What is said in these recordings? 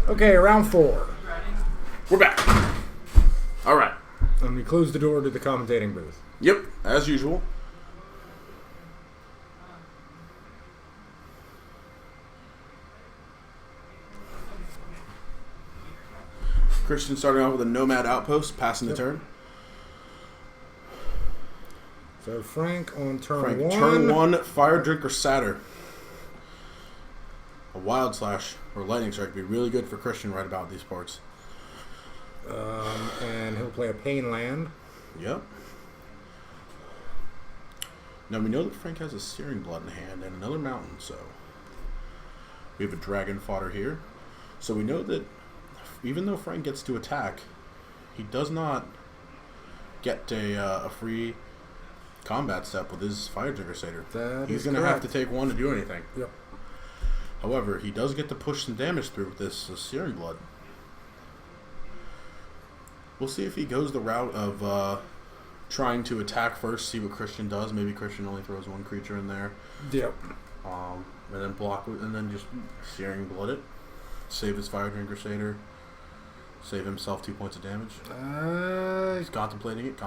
Okay, round 4. We're back. All right. And we close the door to the commentating booth. Yep, as usual. Christian starting off with a Nomad Outpost, passing the turn. So Frank on turn Frank, 1. turn 1, Fire Drinker Satyr. A Wild Slash or Lightning Strike would be really good for Christian right about these parts. And he'll play a Pain Land. Yep. Now we know that Frank has a Searing Blood in hand and another mountain, so we have a Dragon Fodder here. So we know that even though Frank gets to attack, he does not get a free combat step with his Fire Drinker Satyr. He's going to have to take 1 to do anything. Yep. However, he does get to push some damage through with this Searing Blood. We'll see if he goes the route of trying to attack first, see what Christian does. Maybe Christian only throws 1 creature in there. Yep. And then block it, and then just Searing Blood it. Save his Fire Drinker Satyr. Save himself 2 points of damage. He's contemplating it.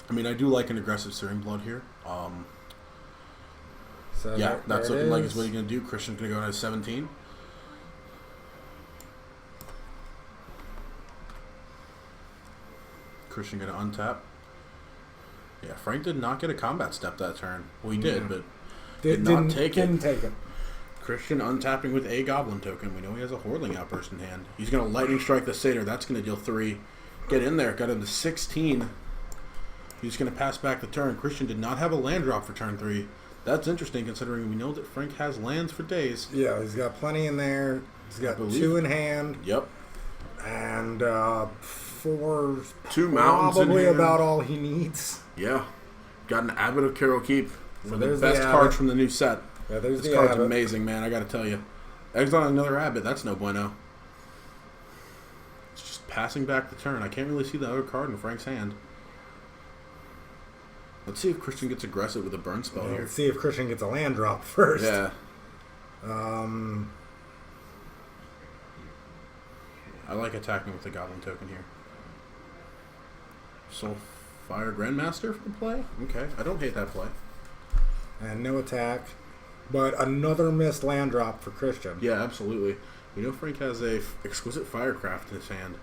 I mean, I do like an aggressive Searing Blood here. So yeah, that's looking like it's what he's going to do. Christian's going to go to 17. Christian going to untap. Yeah, Frank did not get a combat step that turn. Well, he did, but didn't take it. Christian untapping with a Goblin token. We know he has a Hordeling Outburst in hand. He's going to Lightning Strike the Satyr. That's going to deal 3. Get in there. Got him to 16. He's going to pass back the turn. Christian did not have a land drop for turn 3. That's interesting considering we know that Frank has lands for days. Yeah, he's got plenty in there. He's got 2 in hand. Yep. And 4 2 mountains in probably hand. about all he needs. Yeah. Got an Abbot of Carol Keep for the there's best the cards from the new set. Yeah, there's This the card's Abbot. amazing, man. I got to tell you. Exile another Abbot. That's no bueno. It's just passing back the turn. I can't really see the other card in Frank's hand. Let's see if Christian gets aggressive with a burn spell here. Let's see if Christian gets a land drop first. Yeah. I like attacking with the Goblin token here. Soulfire Grandmaster for the play? Okay, I don't hate that play. And no attack. But another missed land drop for Christian. Yeah, absolutely. We know Frank has a exquisite Firecraft in his hand.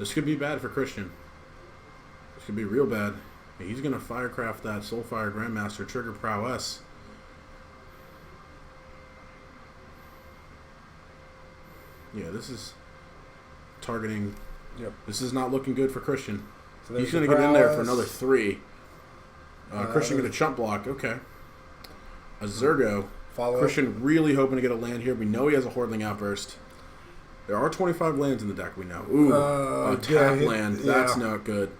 This could be bad for Christian. This could be real bad. He's going to Firecraft that Soulfire Grandmaster trigger prowess. Yeah, this is targeting. Yep. This is not looking good for Christian. So He's going to get in there for another 3. Christian going to chump block. Okay. A Zergo. Christian really hoping to get a land here. We know he has a Hordeling Outburst. There are 25 lands in the deck, we know. Ooh, a tap land. That's not good.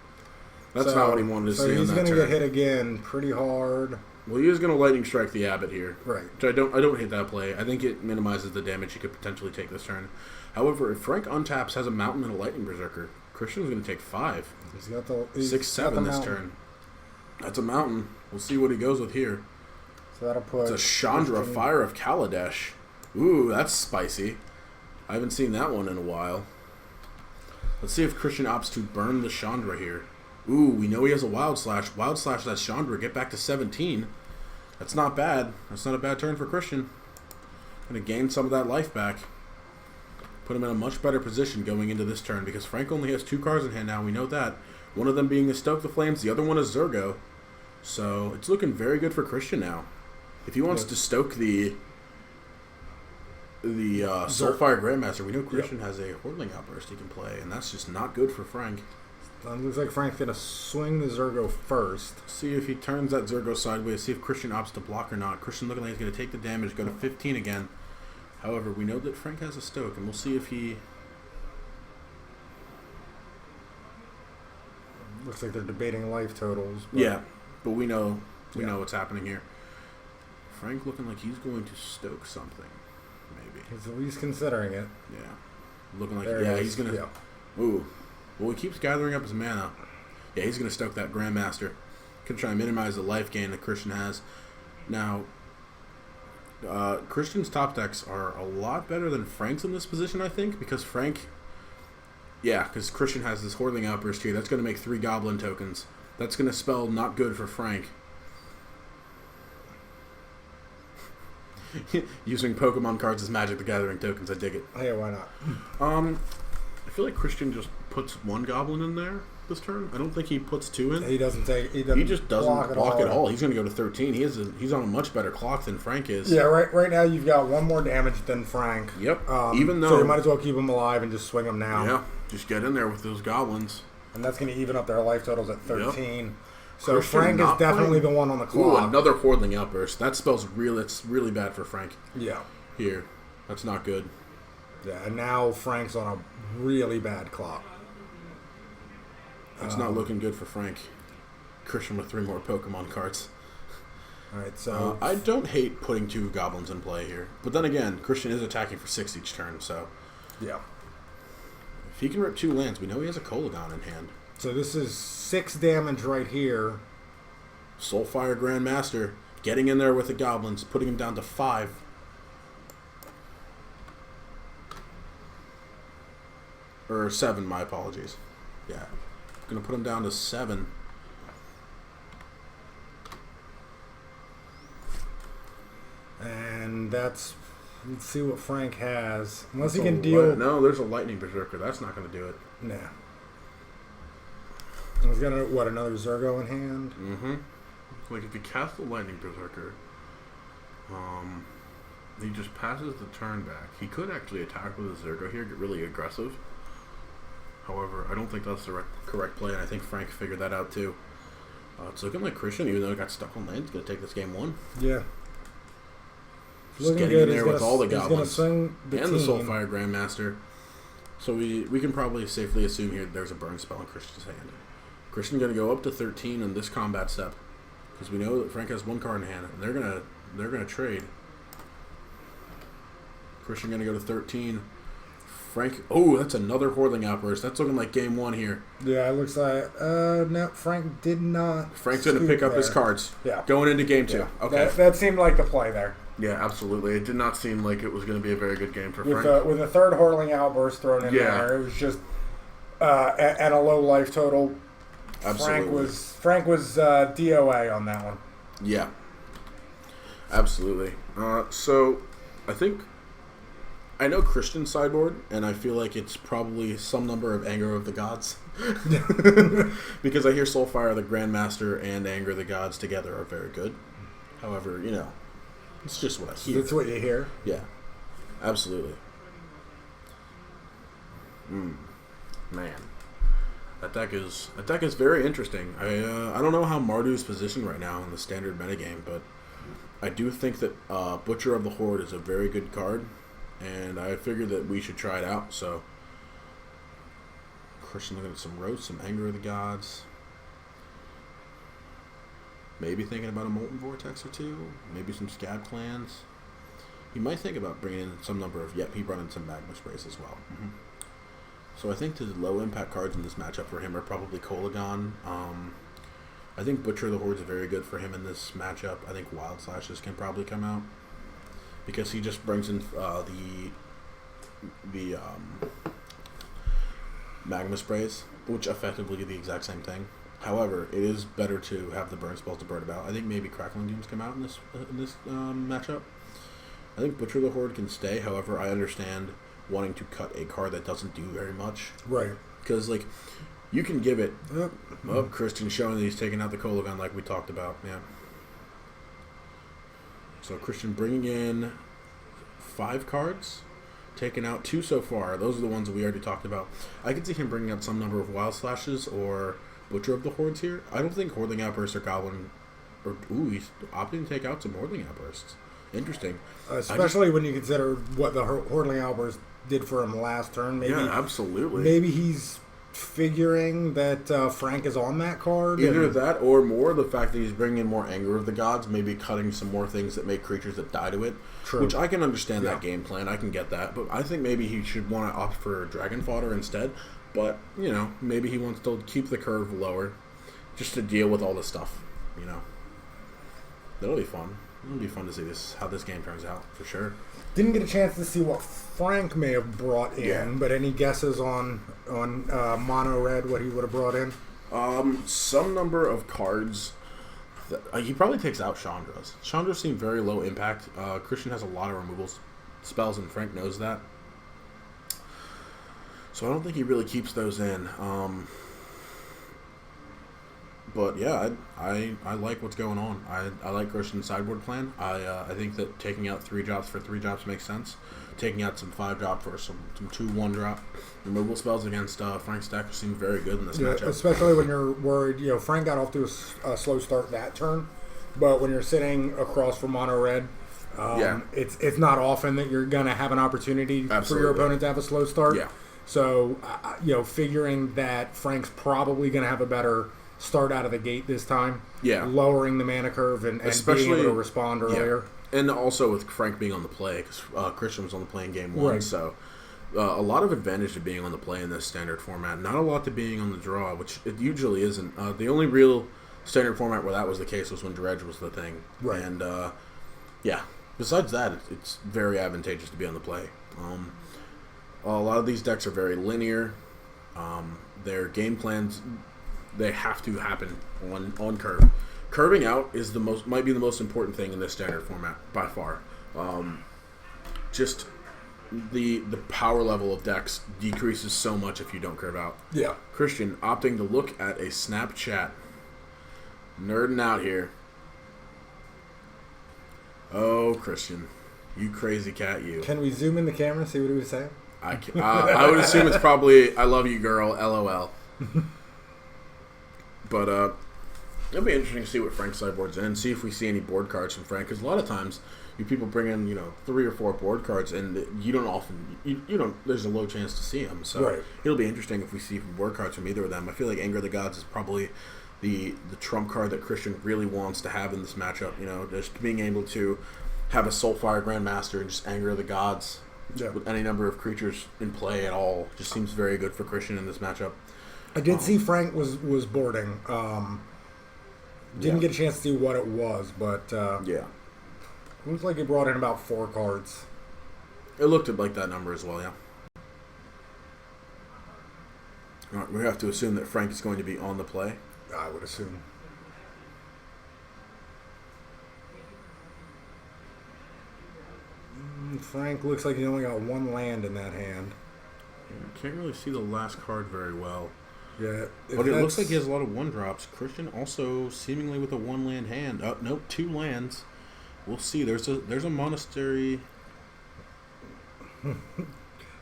That's not what he wanted to see on that turn. So he's going to get hit again pretty hard. Well, he is going to Lightning Strike the Abbot here. Right. Which I don't hate that play. I think it minimizes the damage he could potentially take this turn. However, if Frank untaps, has a Mountain and a Lightning Berserker, Christian's going to take 5. He's got the 6/7 this turn. That's a Mountain. We'll see what he goes with here. So that'll put... It's a Chandra Fire of Kaladesh. Ooh, that's spicy. I haven't seen that one in a while. Let's see if Christian opts to burn the Chandra here. Ooh, we know he has a Wild Slash. Wild Slash that Chandra. Get back to 17. That's not bad. That's not a bad turn for Christian. Going to gain some of that life back. Put him in a much better position going into this turn because Frank only has 2 cards in hand now. We know that. One of them being the Stoke the Flames. The other one is Zergo. So it's looking very good for Christian now. If he wants to stoke the Soulfire Grandmaster, we know Christian has a Hordeling Outburst he can play, and that's just not good for Frank. Looks like Frank's going to swing the Zergo first. See if he turns that Zergo sideways, see if Christian opts to block or not. Christian looking like he's going to take the damage, go to 15 again. However, we know that Frank has a Stoke, and we'll see if he... Looks like they're debating life totals. Yeah, but we know what's happening here. Frank looking like he's going to stoke something, maybe. He's at least considering it. Yeah. Looking like, he's going to... Yeah. Ooh. Well, he keeps gathering up his mana. Yeah, he's going to stoke that Grandmaster. Could try and minimize the life gain that Christian has. Now, Christian's top decks are a lot better than Frank's in this position, I think, because because Christian has this Hordeling Outburst here. That's going to make 3 Goblin tokens. That's going to spell not good for Frank. Using Pokemon cards as Magic the Gathering tokens, I dig it. Hey, why not? I feel like Christian just puts 1 Goblin in there this turn. I don't think he puts 2 in. He just doesn't block at all. He's going to go to 13. He's on a much better clock than Frank is. Yeah, right now you've got 1 more damage than Frank. Yep. So you might as well keep him alive and just swing him now. Yeah, just get in there with those goblins. And that's going to even up their life totals at 13. Yep. So Christian Frank is definitely the one on the clock. Ooh, another Hordeling Outburst. That spells it's really bad for Frank. Yeah. Here. That's not good. Yeah, and now Frank's on a really bad clock. It's not looking good for Frank. Christian with 3 more Pokemon cards. Alright, so... I don't hate putting 2 goblins in play here. But then again, Christian is attacking for 6 each turn, so... Yeah. If he can rip 2 lands, we know he has a Kolagon in hand. So this is 6 damage right here. Soulfire Grandmaster getting in there with the goblins, putting him down to 5. Or 7, my apologies. Yeah. Going to put him down to 7. And let's see what Frank has. Unless he can deal... No, there's a Lightning Berserker. That's not going to do it. Nah. He's got, another Zergo in hand? Mm-hmm. Like, if he casts the Lightning Berserker, he just passes the turn back. He could actually attack with a Zergo here, get really aggressive. However, I don't think that's the correct play, and I think Frank figured that out too. It's looking like Christian, even though he got stuck on land, is going to take this game 1. Yeah. Just getting in there with all the goblins and the Soulfire Grandmaster. So we can probably safely assume here there's a burn spell in Christian's hand. Christian going to go up to 13 in this combat step because we know that Frank has 1 card in hand, and they're gonna trade. Christian going to go to 13. Frank, that's another Hordeling Outburst. That's looking like game 1 here. Yeah, it looks like no. Frank did not. Frank's going to pick up his cards. Yeah, going into game 2. Yeah. Okay, that seemed like the play there. Yeah, absolutely. It did not seem like it was going to be a very good game for Frank. With a 3rd Hordeling Outburst thrown in there, it was just and a low life total. Absolutely. Frank was DOA on that one. Yeah, absolutely. So I think I know Christian's sideboard, and I feel like it's probably some number of Anger of the Gods. Because I hear Soulfire the Grandmaster and Anger of the Gods together are very good. However, it's just what I hear. That's what you hear? Yeah, absolutely. Man. That deck is very interesting. I don't know how Mardu's positioned right now in the standard metagame, but I do think that Butcher of the Horde is a very good card, and I figured that we should try it out. So, Christian looking at some roast, some Anger of the Gods. Maybe thinking about a Molten Vortex or 2. Maybe some Scab Clans. He might think about bringing in some number of... Yep, he brought in some Magma Sprays as well. Mm-hmm. So I think the low-impact cards in this matchup for him are probably Kolagon. I think Butcher of the Horde is very good for him in this matchup. I think Wild Slashes can probably come out. Because he just brings in the Magma Sprays, which effectively do the exact same thing. However, it is better to have the burn spells to burn about. I think maybe Crackling Dooms come out in this matchup. I think Butcher of the Horde can stay. However, I understand wanting to cut a card that doesn't do very much. Right. Because, you can give it... Christian showing that he's taking out the Kolagon like we talked about. Yeah. So, Christian bringing in 5 cards. Taking out 2 so far. Those are the ones that we already talked about. I can see him bringing out some number of Wild Slashes or Butcher of the Hordes here. I don't think Hordeling Outbursts or Goblin... he's opting to take out some Hordeling Outbursts. Interesting. Especially when you consider what the Hordeling Outburst did for him last turn. Maybe, yeah, absolutely. Maybe he's figuring that Frank is on that card. Either that or more the fact that he's bringing in more Anger of the Gods, maybe cutting some more things that make creatures that die to it. True. Which I can understand that game plan. I can get that. But I think maybe he should want to opt for Dragon Fodder instead. But, maybe he wants to keep the curve lower just to deal with all this stuff, That'll be fun. It'll be fun to see how this game turns out, for sure. Didn't get a chance to see what Frank may have brought in, but any guesses on Mono Red, what he would have brought in? Some number of cards. He probably takes out Chandra's. Chandra's seem very low impact. Christian has a lot of removal spells, and Frank knows that. So I don't think he really keeps those in. But yeah, I like what's going on. I like Christian's sideboard plan. I think that taking out 3 drops for 3 drops makes sense. Taking out some 5 drop for some 2/1 drop removal spells against Frank's deck seem very good in this matchup. Especially when you're worried. Frank got off to a slow start that turn, but when you're sitting across from Mono Red, it's not often that you're gonna have an opportunity for your opponent to have a slow start. Yeah. So figuring that Frank's probably gonna have a better start out of the gate this time. Yeah. Lowering the mana curve and being able to respond earlier. Yeah. And also with Frank being on the play, because Christian was on the play in game 1, so a lot of advantage to being on the play in this standard format. Not a lot to being on the draw, which it usually isn't. The only real standard format where that was the case was when Dredge was the thing. Right. And, besides that, it's very advantageous to be on the play. A lot of these decks are very linear. Their game plans, they have to happen on curve. Curving out is might be the most important thing in this standard format by far. Just the power level of decks decreases so much if you don't curve out. Yeah. Christian opting to look at a Snapchat. Nerding out here. Oh, Christian, you crazy cat, you. Can we zoom in the camera and see what he was saying? I would assume it's probably "I love you, girl." LOL. But it'll be interesting to see what Frank's sideboard's in, see if we see any board cards from Frank. Because a lot of times, you people bring in 3 or 4 board cards, and you don't often you don't. There's a low chance to see them. So it'll be interesting if we see board cards from either of them. I feel like Anger of the Gods is probably the trump card that Christian really wants to have in this matchup. Just being able to have a Soulfire Grandmaster and just Anger of the Gods with any number of creatures in play at all just seems very good for Christian in this matchup. I did see Frank was boarding. Didn't get a chance to see what it was, but looks like he brought in about 4 cards. It looked like that number as well, yeah. All right, we have to assume that Frank is going to be on the play. I would assume. Frank looks like he only got 1 land in that hand. Can't really see the last card very well. Yeah, but it looks like he has a lot of 1-drops. Christian also seemingly with a 1-land hand. Nope, 2 lands. We'll see. There's a monastery.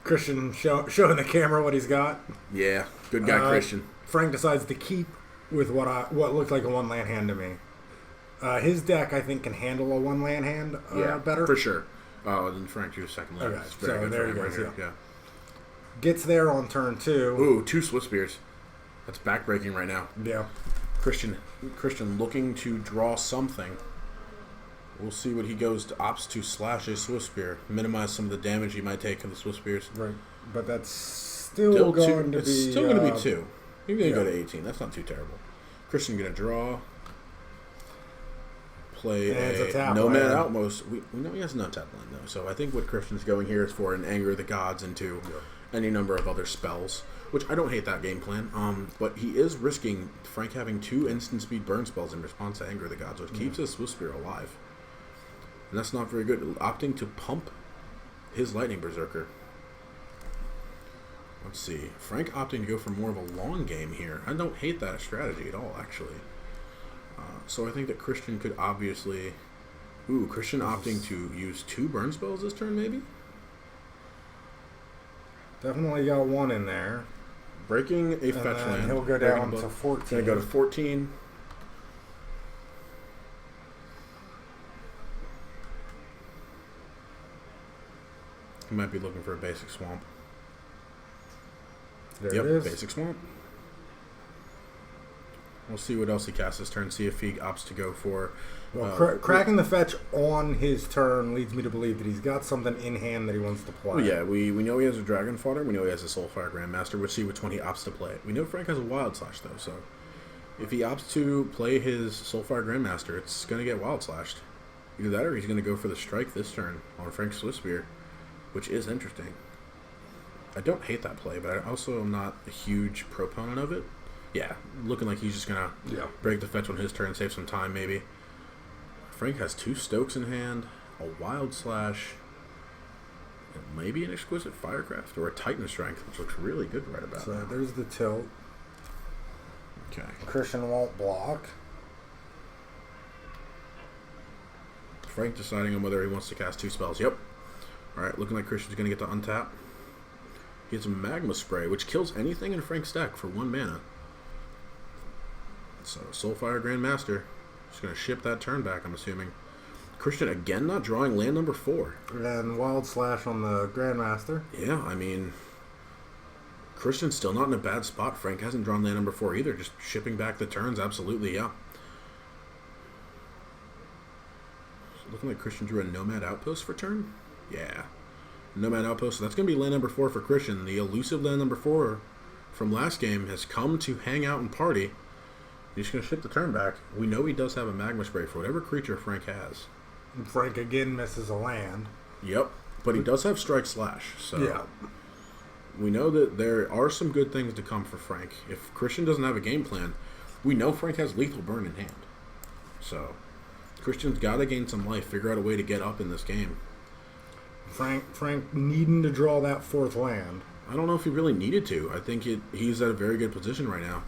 Christian showing the camera what he's got. Yeah, good guy, Christian. Frank decides to keep with what looked like a 1-land hand to me. His deck, I think, can handle a 1-land hand better. For sure. Oh, then Frank drew a 2nd land. Okay, so there he goes. Yeah. Gets there on turn 2. Ooh, 2 Swift Spears. That's backbreaking right now. Yeah. Christian looking to draw something. We'll see what he goes to opts to slash a Swift Spear. Minimize some of the damage he might take from the Swift Spears. Right. But that's still going to be... It's still going to be 2. Maybe they go to 18. That's not too terrible. Christian going to draw. Play a No-Man Outmost. We know he has no tap land, though. So I think what Christian's going here is for an Anger of the Gods into any number of other spells, which I don't hate that game plan. But he is risking Frank having 2 instant speed burn spells in response to Anger of the Gods, which keeps his Swift Spear alive. And that's not very good. Opting to pump his Lightning Berserker. Let's see. Frank opting to go for more of a long game here. I don't hate that strategy at all, actually. So I think that Christian could obviously... Ooh, Christian opting to use 2 burn spells this turn, maybe? Definitely got 1 in there. Breaking a fetch land. He'll go down to 14. Gonna go to 14. He might be looking for a basic swamp. There it is. Basic swamp. We'll see what else he casts this turn. See if he opts to go for... Well, cracking the fetch on his turn leads me to believe that he's got something in hand that he wants to play. Well, yeah, we know he has a Dragon Fodder. We know he has a Soulfire Grandmaster. We'll see which one he opts to play. We know Frank has a Wild Slash, though, so If he opts to play his Soulfire Grandmaster, it's going to get Wild Slashed. Either that or he's going to go for the strike this turn on Frank's Swiftspear, which is interesting. I don't hate that play, but I also am not a huge proponent of it. Yeah, looking like he's just going to break the fetch on his turn, save some time maybe. Frank has 2 Stokes in hand, a Wild Slash, and maybe an Exquisite Firecraft or a Titan Strength, which looks really good right about now. So there's the tilt. Okay. Christian won't block. Frank deciding on whether he wants to cast 2 spells. Yep. Alright, looking like Christian's going to get to untap. He has a Magma Spray, which kills anything in Frank's deck for 1 mana. So, Soulfire Grandmaster. Just going to ship that turn back, I'm assuming. Christian again not drawing land number 4. And Wild Slash on the Grandmaster. Yeah, I mean, Christian's still not in a bad spot. Frank hasn't drawn land number 4 either. Just shipping back the turns, absolutely, yeah. Looking like Christian drew a Nomad Outpost for turn? Yeah. Nomad Outpost. So that's going to be land number 4 for Christian. The elusive land number 4 from last game has come to hang out and party. He's going to ship the turn back. We know he does have a Magma Spray for whatever creature Frank has. And Frank again misses a land. Yep. But he does have Strike Slash. So yeah. We know that there are some good things to come for Frank. If Christian doesn't have a game plan, we know Frank has Lethal Burn in hand. So Christian's got to gain some life, figure out a way to get up in this game. Frank needing to draw that 4th land. I don't know if he really needed to. I think he's at a very good position right now.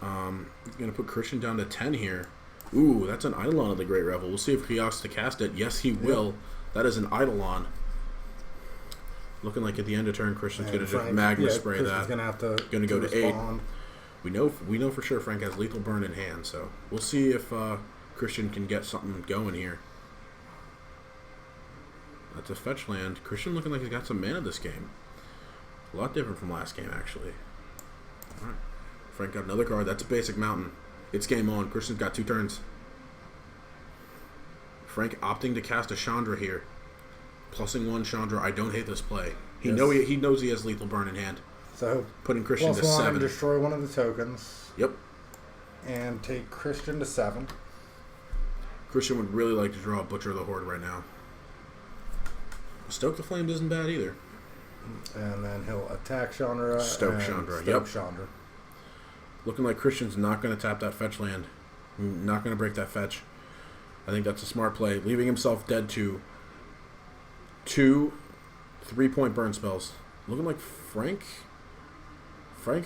Going to put Christian down to 10 here. Ooh, that's an Eidolon of the Great Revel. We'll see if he opts to cast it. Yes, he will. Yep. That is an Eidolon. Looking like at the end of turn, Christian's going to just Magma Spray Christian's that. Going to go to respond. 8. We know for sure Frank has Lethal Burn in hand, so we'll see if Christian can get something going here. That's a fetch land. Christian looking like he's got some mana this game. A lot different from last game, actually. All right. Frank got another card. That's a basic mountain. It's game on. Christian's got 2 turns. Frank opting to cast a Chandra here. Plussing 1 Chandra. I don't hate this play. He knows he has Lethal Burn in hand. So putting Christian to 7. +1, destroy one of the tokens. Yep. And take Christian to 7. Christian would really like to draw a Butcher of the Horde right now. Stoke the Flames isn't bad either. And then he'll attack Chandra. Stoke Chandra. Chandra. Looking like Christian's not going to tap that fetch land. Not going to break that fetch. I think that's a smart play. Leaving himself dead to 2 3-point burn spells. Looking like Frank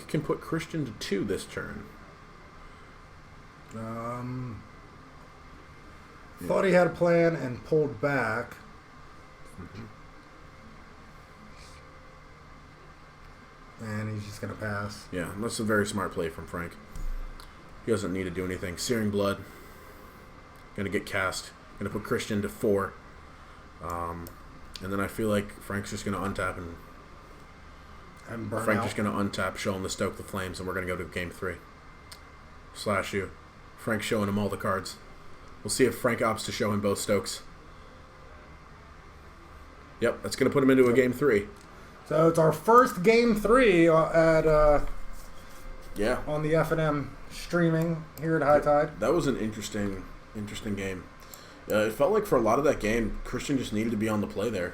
can put Christian to 2 this turn. Thought he had a plan and pulled back. Mm-hmm. And he's just going to pass. Yeah, that's a very smart play from Frank. He doesn't need to do anything. Searing Blood. Going to get cast. Going to put Christian to 4. And then I feel like Frank's just going to untap and burn Frank's out. just going to untap, show him the Stoke the Flames, and we're going to go to game 3. Slash you. Frank showing him all the cards. We'll see if Frank opts to show him both Stokes. Yep, that's going to put him into a game 3. So it's our first game 3 at on the FNM streaming here at High Tide. That was an interesting game. It felt like for a lot of that game, Christian just needed to be on the play there.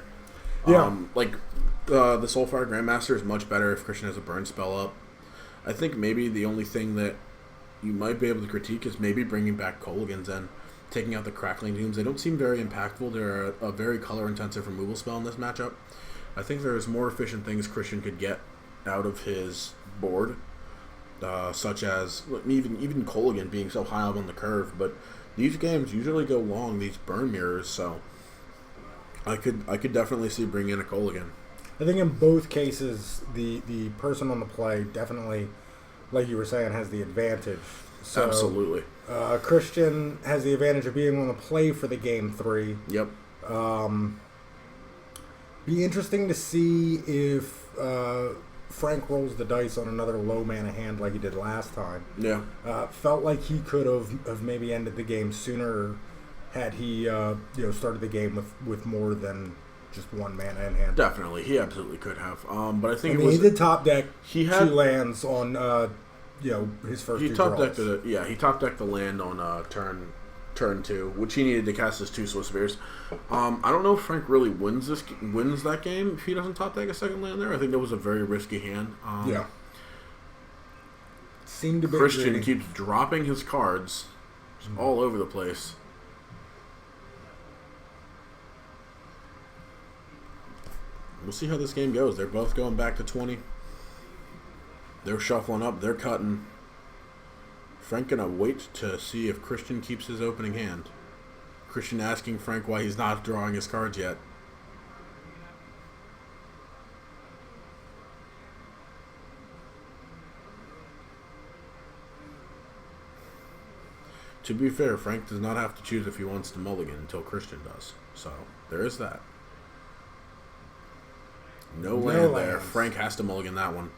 Yeah. The Soulfire Grandmaster is much better if Christian has a burn spell up. I think maybe the only thing that you might be able to critique is maybe bringing back Kolaghan's and taking out the Crackling Dooms. They don't seem very impactful. They're a very color-intensive removal spell in this matchup. I think there's more efficient things Christian could get out of his board, such as even Kolaghan being so high up on the curve. But these games usually go long, these burn mirrors, so I could definitely see bringing in a Kolaghan. I think in both cases, the person on the play definitely, like you were saying, has the advantage. So, absolutely. Christian has the advantage of being on the play for the game 3. Yep. Be interesting to see if Frank rolls the dice on another low mana hand like he did last time. Yeah. Felt like he could have maybe ended the game sooner had he started the game with more than just 1 mana in hand. Definitely, he absolutely could have. But I think he did top deck 2 lands on his first he two top draws. decked he top decked the land on turn 2, which he needed to cast his 2 Swiss Spears. I don't know if Frank really wins that game if he doesn't top deck a second land there. I think that was a very risky hand. Seemed a bit Christian greedy. keeps dropping his cards all over the place. We'll see how this game goes. They're both going back to 20. They're shuffling up. They're cutting. Frank gonna wait to see if Christian keeps his opening hand. Christian asking Frank why he's not drawing his cards yet. To be fair, Frank does not have to choose if he wants to mulligan until Christian does. So, there is that. No land there. Frank has to mulligan that one.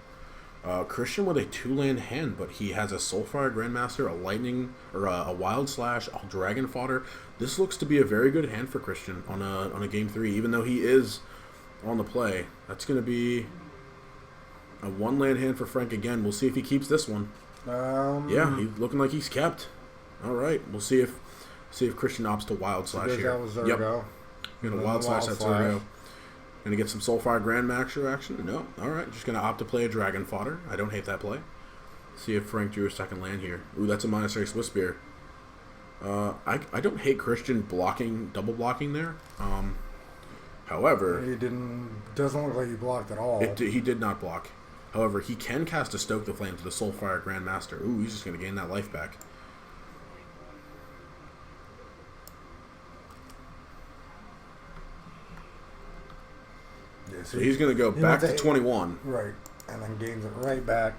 Christian with a 2-land hand, but he has a Soulfire Grandmaster, a Lightning, or a Wild Slash, a Dragon Fodder. This looks to be a very good hand for Christian on a Game 3, even though he is on the play. That's going to be a 1-land hand for Frank again. We'll see if he keeps this one. Yeah, he's looking like he's kept. All right, we'll see if Christian opts to Wild Slash here. Yep. Gonna Wild Slash that Zergo. Gonna get some Soulfire Grandmaster action. No, all right, just gonna opt to play a Dragon Fodder. I don't hate that play. See if Frank drew a second land here. Ooh, that's a -3 Swiss Spear. I don't hate Christian double blocking there. However, doesn't look like he blocked at all. He did not block. However, he can cast a Stoke the Flames with a Soulfire Grandmaster. Ooh, he's just gonna gain that life back. So he's going to go back to 21. Right. And then gains it right back.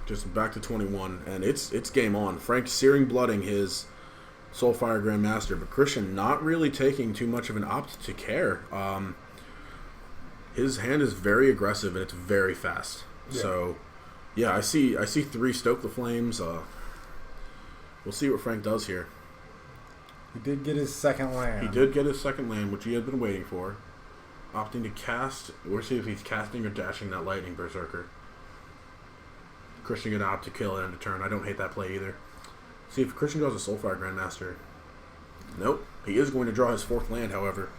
Just back to 21. And it's game on. Frank searing blooding his Soulfire Grandmaster. But Christian not really taking too much of an opt to care. His hand is very aggressive and it's very fast. Yeah. So, yeah, I see 3 Stoke the Flames. We'll see what Frank does here. He did get his second land. He did get his second land, which he had been waiting for. Opting to cast. We'll see if he's casting or dashing that Lightning Berserker. Christian gonna opt to kill it end of turn. I don't hate that play either. See if Christian goes a Soulfire Grandmaster. Nope. He is going to draw his 4th land, however.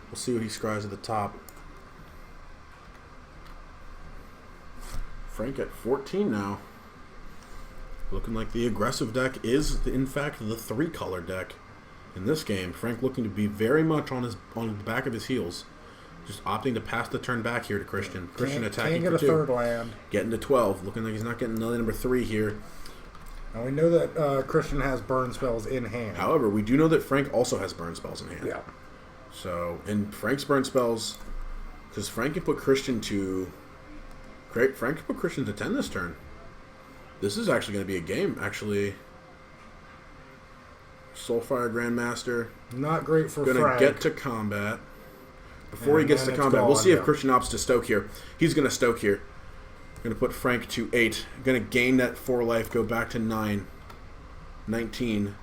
We'll see what he scries at the top. Frank at 14 now. Looking like the aggressive deck is, in fact, the 3-color deck in this game. Frank looking to be very much on the back of his heels. Just opting to pass the turn back here to Christian. Christian attacking for 2. Can't get a 3rd land. Getting to 12. Looking like he's not getting number 3 here. And we know that Christian has burn spells in hand. However, we do know that Frank also has burn spells in hand. Yeah. So, in Frank's burn spells, because Frank can put Christian to... Frank can put Christian to 10 this turn. This is actually going to be a game, actually. Soulfire Grandmaster. Not great for Frank. Going to get to combat. Before he gets to combat, we'll see if Christian opts to Stoke here. He's going to Stoke here. Going to put Frank to 8. Going to gain that 4 life, go back to 9. 19.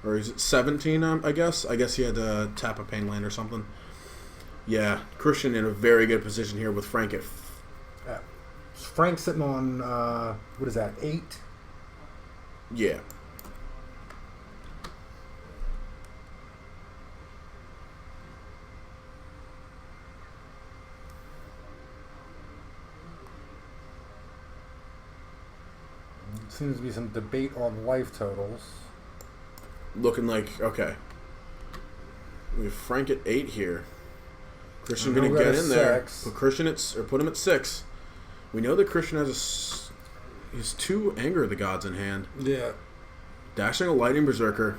Or is it 17, I guess? I guess he had to tap a pain land or something. Yeah, Christian in a very good position here with Frank at... Frank's sitting on, what is that, 8? Yeah. Seems to be some debate on life totals. Looking like, okay. We have Frank at 8 here. Christian going to get in there. Put Christian put him at 6. We know that Christian has his 2 Anger of the Gods in hand. Yeah. Dashing a Lightning Berserker.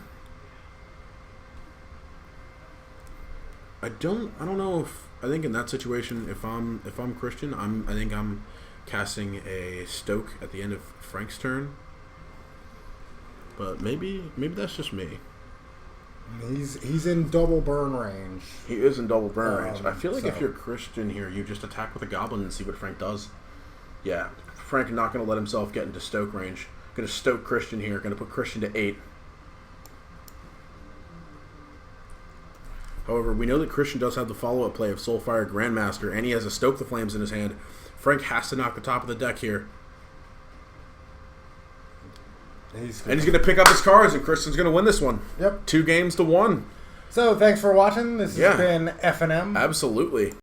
I don't know if I think in that situation if I'm Christian, I think I'm casting a Stoke at the end of Frank's turn. But maybe that's just me. He's in double burn range. He is in double burn range. I feel like if you're Christian here, you just attack with a Goblin and see what Frank does. Yeah, Frank not going to let himself get into Stoke range. Going to Stoke Christian here. Going to put Christian to 8. However, we know that Christian does have the follow-up play of Soulfire Grandmaster, and he has a Stoke the Flames in his hand. Frank has to knock the top of the deck here. He's going to pick up his cards, and Christian's going to win this one. Yep. 2-1. So, thanks for watching. This has been FNM. Absolutely.